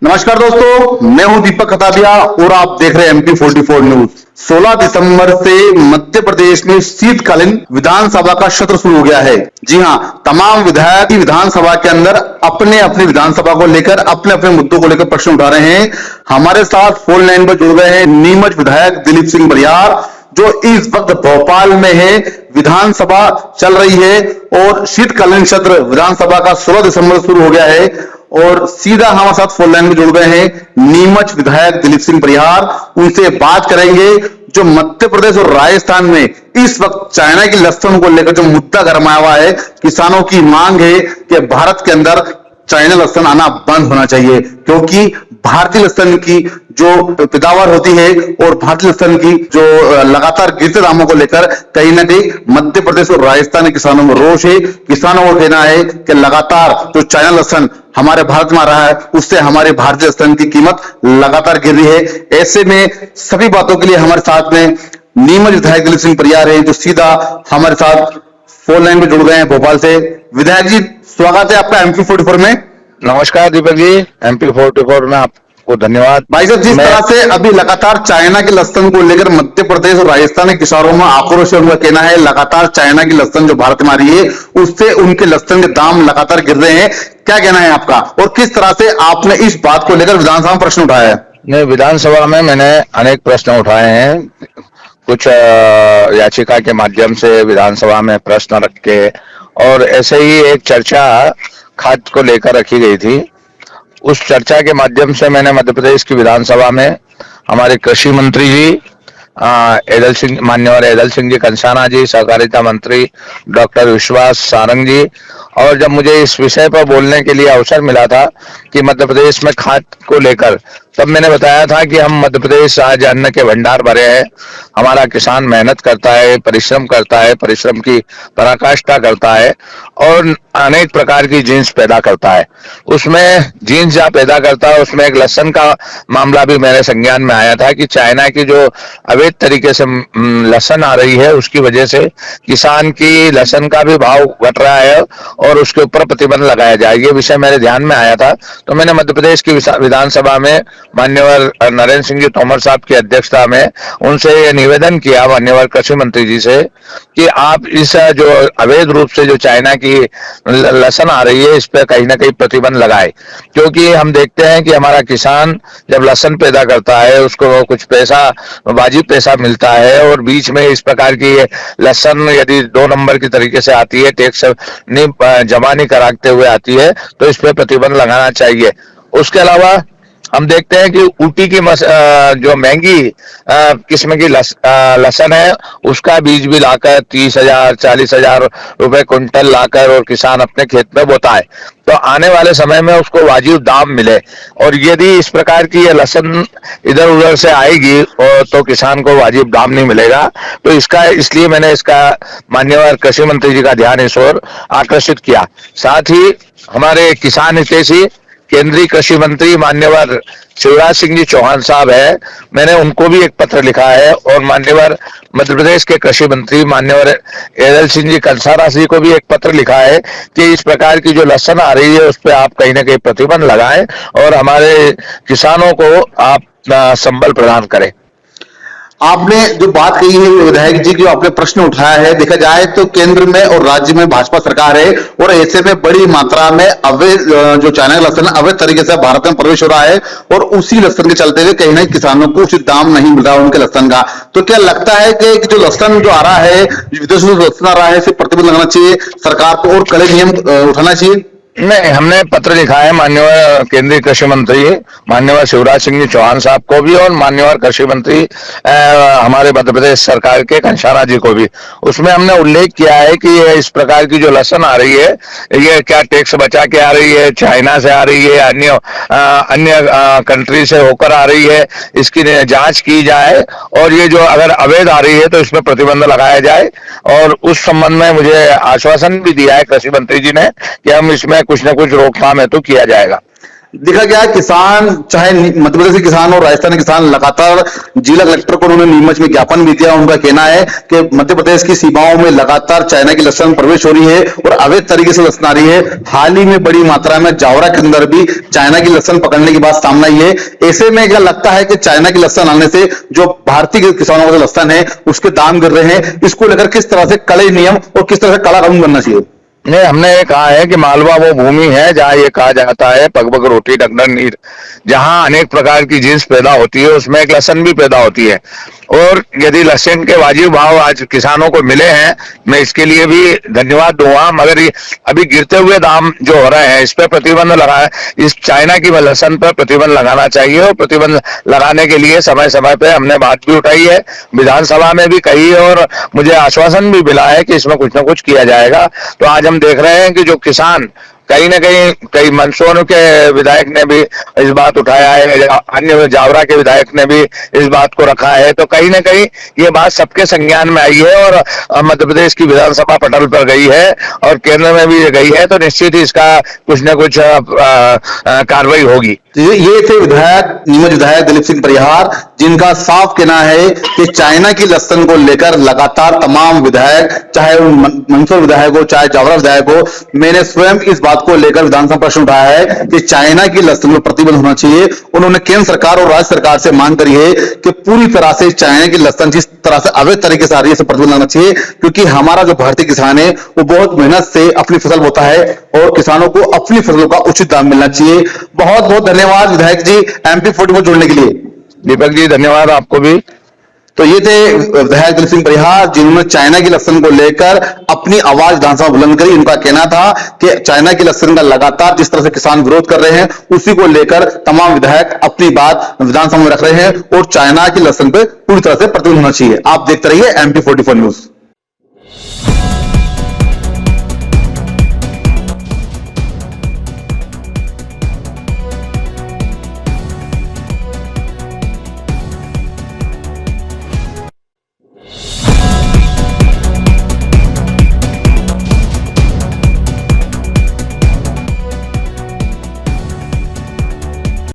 नमस्कार दोस्तों, मैं हूं दीपक खताबिया और आप देख रहे हैं MP44 न्यूज। 16 दिसंबर से मध्य प्रदेश में शीतकालीन विधानसभा का सत्र शुरू हो गया है। जी हां, तमाम विधायक विधानसभा के अंदर अपने अपने विधानसभा को लेकर अपने अपने मुद्दों को लेकर प्रश्न उठा रहे हैं। हमारे साथ फोन लाइन पर जुड़ गए हैं नीमच विधायक दिलीप सिंह बरियार, जो इस वक्त भोपाल में है। विधानसभा चल रही है और शीतकालीन सत्र विधानसभा का 16 दिसंबर शुरू हो गया है। और सीधा हमारे साथ फोन लाइन में जुड़ गए हैं नीमच विधायक दिलीप सिंह बरियार। उनसे बात करेंगे जो मध्य प्रदेश और राजस्थान में इस वक्त चाइना की लहसुन को लेकर जो मुद्दा गरमाया हुआ है। किसानों की मांग है कि भारत के अंदर चाइना लहसुन आना बंद होना चाहिए, क्योंकि भारतीय लहसुन की जो पैदावार होती है और भारतीय लहसुन की जो लगातार गिरते दामों को लेकर कहीं ना कहीं मध्य प्रदेश और राजस्थान के किसानों में रोष है। किसानों को कहना है कि लगातार जो चाइना लहसुन हमारे भारत में आ रहा है, उससे हमारे भारतीय लहसुन की कीमत लगातार गिर रही है। ऐसे में सभी बातों के लिए हमारे साथ में नीमच विधायक दिलीप सिंह बरियार है, जो सीधा हमारे साथ फोन लाइन में जुड़ गए हैं भोपाल से। विधायक जी, स्वागत है आपका MP44 में। नमस्कार दीपक जी, MP44 में आपको धन्यवाद। भाई साहब, जिस तरह से अभी लगातार चाइना के लहसुन को लेकर मध्य प्रदेश और राजस्थान के किसानों में आक्रोश है, उनका कहना है लगातार चाइना की लहसुन जो भारत में आ रही है उससे उनके लहसुन के दाम लगातार गिर रहे हैं। क्या कहना है आपका और किस तरह से आपने इस बात को लेकर विधानसभा में प्रश्न उठाया है? नहीं, विधानसभा में मैंने अनेक प्रश्न उठाए हैं। कुछ याचिका के माध्यम से विधानसभा में प्रश्न रख के, और ऐसे ही एक चर्चा खाद्य को लेकर रखी गई थी। उस चर्चा के माध्यम से मैंने मध्य प्रदेश की विधानसभा में हमारे कृषि मंत्री जी मान्यवर एदल सिंह जी कंसाना जी, सहकारिता मंत्री डॉक्टर विश्वास सारंग जी, और जब मुझे इस विषय पर बोलने के लिए अवसर मिला था कि मध्य प्रदेश में खाद्य को लेकर, तब मैंने बताया था कि हम मध्य प्रदेश आज अन्न के भंडार भरे हैं। हमारा किसान मेहनत करता है, परिश्रम करता है, परिश्रम की पराकाष्ठा करता है और अनेक प्रकार की जीन्स पैदा करता है। उसमें जीन्स जहाँ पैदा करता है उसमें एक लहसुन का मामला भी मेरे संज्ञान में आया था कि चाइना की जो अवैध तरीके से लहसुन आ रही है उसकी वजह से किसान की लहसुन का भी भाव घट रहा है और उसके ऊपर प्रतिबंध लगाया जाए। ये विषय मेरे ध्यान में आया था, तो मैंने मध्य प्रदेश की विधानसभा में मान्यवर नरेंद्र सिंह जी तोमर साहब की अध्यक्षता में उनसे ये निवेदन किया, मान्यवर कृषि मंत्री जी से, कि आप इस जो अवैध रूप से जो चाइना की लहसुन आ रही है इस पर कहीं ना कहीं प्रतिबंध लगाए। क्योंकि हम देखते हैं कि हमारा किसान जब लहसुन पैदा करता है उसको कुछ पैसा, वाजिब पैसा मिलता है, और बीच में इस प्रकार की लहसुन यदि 2 नंबर की तरीके से आती है, टैक्स नहीं जमा नहीं कराते हुए आती है, तो इस पर प्रतिबंध लगाना चाहिए। उसके अलावा हम देखते हैं कि ऊटी की जो महंगी किस्म की लहसुन है उसका बीज भी लाकर 30,000 40,000 रुपए कुंटल लाकर और किसान अपने खेत में बोता है, तो आने वाले समय में उसको वाजिब दाम मिले। और यदि इस प्रकार की ये लहसुन इधर उधर से आएगी और तो किसान को वाजिब दाम नहीं मिलेगा। तो इसलिए मैंने इसका मान्यवर कृषि मंत्री जी का ध्यान इस ओर आकर्षित किया। साथ ही हमारे किसान हितैषी केंद्रीय कृषि मंत्री मान्यवर शिवराज सिंह जी चौहान साहब है, मैंने उनको भी एक पत्र लिखा है, और मान्यवर मध्य प्रदेश के कृषि मंत्री मान्यवर एदल सिंह जी कंसाना जी को भी एक पत्र लिखा है कि इस प्रकार की जो लहसुन आ रही है उस पर आप कहीं ना कहीं प्रतिबंध लगाएं और हमारे किसानों को आप संबल प्रदान करें। आपने जो बात कही है विधायक जी, जो आपने प्रश्न उठाया है, देखा जाए तो केंद्र में और राज्य में भाजपा सरकार है और ऐसे में बड़ी मात्रा में अवैध जो चाइना का लहसुन अवैध तरीके से भारत में प्रवेश हो रहा है और उसी लहसुन के चलते हुए कहीं ना कहीं किसानों को उचित दाम नहीं मिल रहा उनके लहसुन का। तो क्या लगता है कि जो लहसुन जो आ रहा है, विदेशों से लहसुन आ रहा है, इसे प्रतिबंध लगाना चाहिए सरकार को और कड़े नियम उठाना चाहिए? नहीं, हमने पत्र लिखा है माननीय केंद्रीय कृषि मंत्री माननीय शिवराज सिंह जी चौहान साहब को भी और माननीय कृषि मंत्री हमारे मध्य प्रदेश सरकार के कंसाना जी को भी। उसमें हमने उल्लेख किया है कि ये इस प्रकार की जो लहसुन आ रही है ये क्या टैक्स बचा के आ रही है, चाइना से आ रही है, अन्य कंट्री से होकर आ रही है, इसकी जांच की जाए और ये जो अगर अवैध आ रही है तो इसमें प्रतिबंध लगाया जाए। और उस संबंध में मुझे आश्वासन भी दिया है कृषि मंत्री जी ने कि हम इसमें कुछ न कुछ रोकथाम है तो किया जाएगा। देखा गया है किसान, चाहे मध्य प्रदेश के किसान और राजस्थान के किसान, लगातार जिला कलेक्टर को उन्होंने नीमच में ज्ञापन भी दिया। उनका कहना है कि मध्य प्रदेश की सीमाओं में लगातार चाइना की लहसुन प्रवेश हो रही है और अवैध तरीके से लहसुन आ रही है। हाल ही में बड़ी मात्रा में जावरा के अंदर भी चाइना की लहसुन पकड़ने की बात सामने आई है। ऐसे में क्या लगता है कि चाइना की लहसुन आने से जो भारतीय किसानों का जो लहसुन है उसके दाम गिर रहे हैं, इसको लेकर किस तरह से कड़े नियम और किस तरह से कड़ा कानून बनना चाहिए? नहीं, हमने ये कहा है कि मालवा वो भूमि है जहाँ ये कहा जाता है पग पग रोटी डगडग नीर, जहाँ अनेक प्रकार की जीन्स पैदा होती है उसमें एक लहसुन भी पैदा होती है। और यदि लहसुन के वाजिब भाव आज किसानों को मिले हैं, मैं इसके लिए भी धन्यवाद दूंगा, मगर अभी गिरते हुए दाम जो हो रहे हैं इस पर प्रतिबंध लगा है। इस चाइना की लहसुन पर प्रतिबंध लगाना चाहिए और प्रतिबंध लगाने के लिए समय समय पे हमने बात भी उठाई है, विधानसभा में भी कही और मुझे आश्वासन भी मिला है कि इसमें कुछ ना कुछ किया जाएगा। तो आज हम देख रहे हैं कि जो किसान कहीं न कहीं कई मंदसौर के विधायक ने भी इस बात उठाया है, अन्य जावरा के विधायक ने भी इस बात को रखा है, तो कहीं न कहीं ये बात सबके संज्ञान में आई है और मध्य प्रदेश की विधानसभा पटल पर गई है और केंद्र में भी गई है, तो निश्चित ही इसका कुछ न कुछ कार्रवाई होगी। ये थे विधायक, नीमच विधायक दिलीप सिंह परिहार, जिनका साफ कहना है कि चाइना की लहसुन को लेकर लगातार तमाम विधायक, चाहे मंदसौर विधायक हो चाहे जावरा विधायक हो, मैंने स्वयं इस बात को लेकर विधानसभा प्रश्न उठाया है कि चाइना की लहसुन पर प्रतिबंध होना चाहिए। उन्होंने केंद्र सरकार और राज्य सरकार से मांग करी है कि पूरी तरह से चाइना की लहसुन जिस तरह से अवैध तरीके से आ रही है प्रतिबंध लगना चाहिए, क्योंकि हमारा जो भारतीय किसान है वो बहुत मेहनत से अपनी फसल बोता है और किसानों को अपनी फसलों का उचित दाम मिलना चाहिए। बहुत बहुत धन्यवाद विधायक जी MP44 जुड़ने के लिए। दीपक जी धन्यवाद आपको भी। तो ये थे विधायक दिलीप सिंह परिहार, जिन्होंने चाइना की लहसुन को लेकर अपनी आवाज विधानसभा बुलंद करी। उनका कहना था कि चाइना की लहसुन का लगातार जिस तरह से किसान विरोध कर रहे हैं उसी को लेकर तमाम विधायक अपनी बात विधानसभा में रख रहे हैं और चाइना की लहसुन पर पूरी तरह से प्रतिबंध होना चाहिए। आप देखते रहिए MP44 न्यूज।